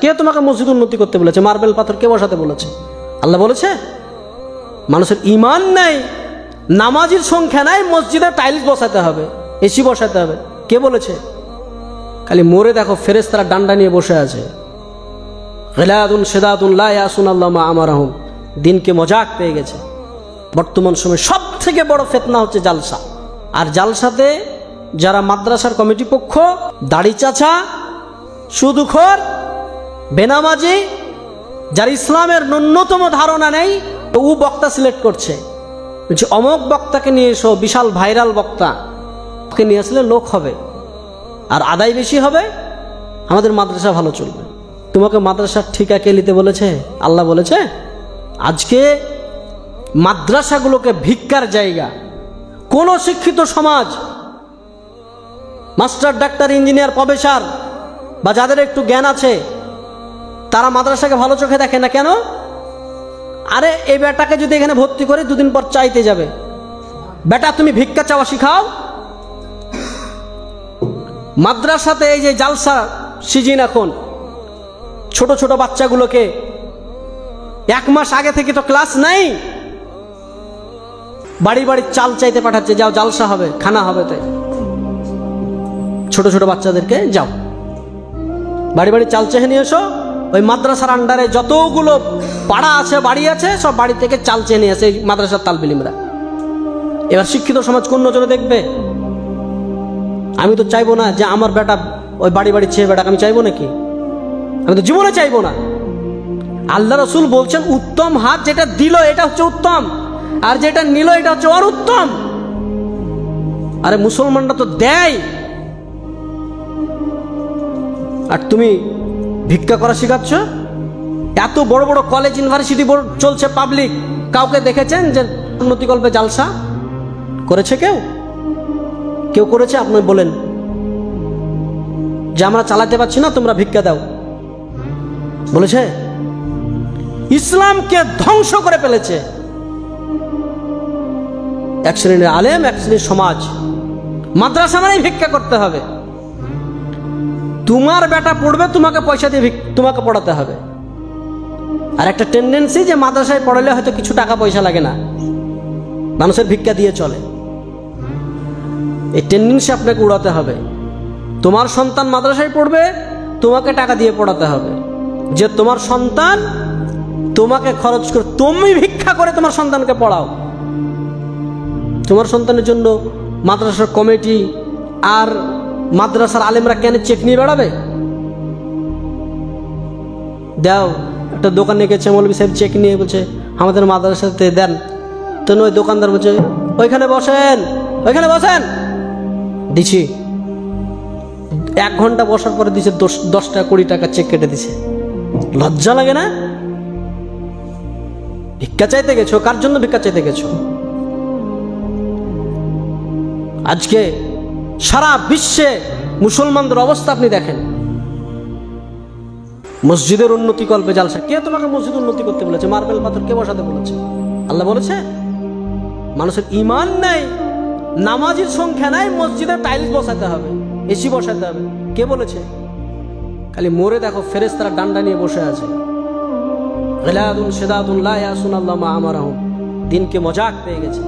কে তোমাকে মসজিদ উন্নতি করতে বলেছে? মার্বেল পাথর কে বসাতে বলেছে? আল্লাহ বলেছে? মানুষের ইমান নাই, নামাজির সংখ্যা নাই, মসজিদে টাইলস বসাতে হবে, এসি বসাতে হবে, কে বলেছে? খালি মোরে দেখো ফেরেশতারা ডান্ডা নিয়ে বসে আছে, গিলাদুন শিদাদুন লা ইয়াসুনাল্লাহ মা আমারহুম। দিনকে মজাক পেয়ে গেছে। বর্তমান সময়ে সব থেকে বড় ফিতনা হচ্ছে জালসা। আর জালসাতে যারা মাদ্রাসার কমিটি পক্ষ, দাড়ি চাচা, সুদখোর, বেনামাজি, যার ইসলামের ন্যূনতম ধারণা নেই, ও বক্তা সিলেক্ট করছে, বলছে অমুক বক্তাকে নিয়ে এসো, বিশাল ভাইরাল বক্তা, ওকে নিয়ে আসলে লোক হবে আর আদায় বেশি হবে, আমাদের মাদ্রাসা ভালো চলবে। তোমাকে মাদ্রাসার ঠিকা কে নিতে বলেছে? আল্লাহ বলেছে? আজকে মাদ্রাসাগুলোকে ভিক্ষার জায়গা। কোন শিক্ষিত সমাজ, মাস্টার, ডাক্তার, ইঞ্জিনিয়ার, প্রফেসর বা যাদের একটু জ্ঞান আছে, তারা মাদ্রাসাকে ভালো চোখে দেখে না। কেন? আরে এই বেটাকে যদি এখানে ভর্তি করে দুদিন পর চাইতে যাবে, বেটা তুমি ভিক্ষা চাওয়া শিখাও। মাদ্রাসাতে এই যে জালসা সিজন, এখন ছোট ছোট বাচ্চাগুলোকে 1 মাস আগে থেকে তো ক্লাস নাই, বাড়ি বাড়ি চাল চাইতে পাঠাচ্ছে, যাও জালসা হবে, খানা হবে। তাই ছোট ছোট বাচ্চাদেরকে যাও বাড়ি বাড়ি চাল চেয়ে নিয়ে এসো। ওই মাদ্রাসার আন্ডারে যতগুলো পাড়া আছে, বাড়ি আছে, সব বাড়ি থেকে চাল চেয়ে নিয়ে আসে মাদ্রাসার তালবিলিমরা। এবার শিক্ষিত সমাজ কোন নজরে দেখবে? আমি তো চাইবো না যে আমার বেটা ওই বাড়ি বাড়ি চেয়ে বেটাকে আমি চাইবো নাকি? আমি তো জীবনে চাইবো না। আল্লাহ রসুল বলছেন উত্তম হাত যেটা দিল এটা হচ্ছে উত্তম, আর যেটা নিল এটা হচ্ছে আর উত্তম। আরে মুসলমানরা তো দেয়, আর তুমি ভিক্ষা করা শিখাচ্ছ। এত বড় বড় কলেজ, ইউনিভার্সিটি চলছে পাবলিক, কাউকে দেখেছেন যে উন্নতিকল্পে জালসা করেছে? কেউ করেছে? আপনি বলেন যে আমরা চালাতে পারছি না, তোমরা ভিক্ষা দাও, বলেছে? ইসলামকে ধ্বংস করে ফেলেছে এক শ্রেণীর আলেম, এক শ্রেণীর সমাজ। মাদ্রাসা মানেই ভিক্ষা করতে হবে। তোমার বেটা পড়বে, তোমাকে পয়সা দিয়ে তোমাকে পড়াতে হবে। আর একটা টেন্ডেন্সি যে মাদ্রাসায় পড়ালে হয়তো কিছু টাকা পয়সা লাগে না, মানুষের ভিক্ষা দিয়ে চলে। এই টেন্ডেন্সি আপনাকে উড়াতে হবে। তোমার সন্তান মাদ্রাসায় পড়বে, তোমাকে টাকা দিয়ে পড়াতে হবে। যে তোমার সন্তান তোমাকে খরচ করে, তুমি ভিক্ষা করে তোমার সন্তানকে পড়াও। তোমার সন্তানের জন্য মাদ্রাসার কমিটি আর মাদ্রাসার আলেমরা কেন চেক নিয়ে বেড়াবে? দাও, একটা দোকানে গেছে মৌলভী সাহেব, চেক নিয়ে বলছে আমাদের মাদ্রাসাতে দেন। তো ওই দোকানদার বলছে ওইখানে বসেন, ওইখানে বসেন, দিছি। 1 ঘন্টা বসার পরে দিছে 10 টাকা 20 টাকা চেক কেটে দিছে। লজ্জা লাগে না? ভিক্ষা চাইতে গেছো, কার জন্য ভিক্ষা চাইতে গেছো? আজকে সারা বিশ্বে মুসলমানদের অবস্থা আপনি দেখেন। মসজিদের উন্নতি কল্পে জালসা। কে তোমাকে মসজিদ উন্নতি করতে বলেছে? মার্বেল পাথর কে বসাতে বলেছে? আল্লাহ বলেছে? মানুষের ইমান নাই, নামাজির সংখ্যা নাই, মসজিদে টাইলস বসাতে হবে, এসি বসাতে হবে, কে বলেছে? খালি মোরে দেখো ফেরেশতারা ডান্ডা নিয়ে বসে আছে, গিলাদুন শিদাদুন লা ইয়াসুনাল্লাহ মা আমারহুম। দিনকে মজাক পেয়ে গেছে।